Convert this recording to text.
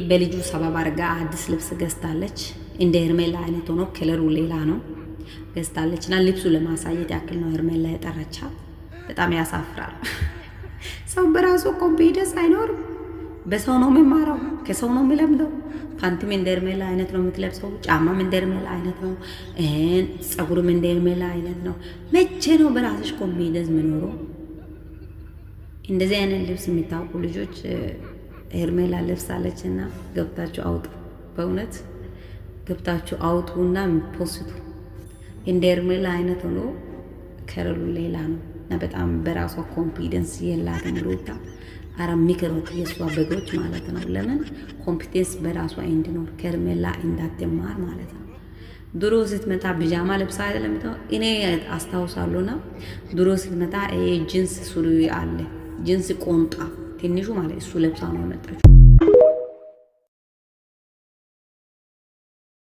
በልጁ ሰበብ አድርጋ አዲስ ልብስ ገዝታለች። እንደ ሄርሜላ አይነት ሆኖ ከለሩ ሌላ ነው ገዝታለች እና ልብሱ ለማሳየት ያክል ነው ሄርሜላ የጠራቻት። በጣም ያሳፍራል። ሰው በራሱ ኮንፊደንስ አይኖርም። በሰው ነው የሚማረው፣ ከሰው ነው የሚለምደው። ፓንቲም እንደ ሄርሜላ አይነት ነው የምትለብሰው፣ ጫማም እንደ ሄርሜላ አይነት ነው፣ ጸጉርም እንደ ሄርሜላ አይነት ነው። መቼ ነው በራስሽ ኮንፊደንስ የሚኖረው? እንደዚህ አይነት ልብስ የሚታወቁ ልጆች ሄርሜላ ለብሳለች እና ገብታችሁ አውጡ። በእውነት ገብታችሁ አውጡና ፖስቱ። እንደ ሄርሜላ አይነት ሆኖ ከረሉ ሌላ ነው እና በጣም በራሷ ኮንፊደንስ የላትም ሩታ። አረ ምክሮት የሷ በጎች ማለት ነው። ለምን ኮንፊደንስ በራሷ እንዲኖር ከሄርሜላ እንዳትማር ማለት ነው። ድሮ ስትመጣ ቢጃማ ለብሳ አይደለም። እኔ አስታውሳለሁና ድሮ ስትመጣ ጂንስ ሱሪ አለ ጂንስ ቆንጣ ትንሹ ማለት እሱ ለብሳ ነው የመጣችው።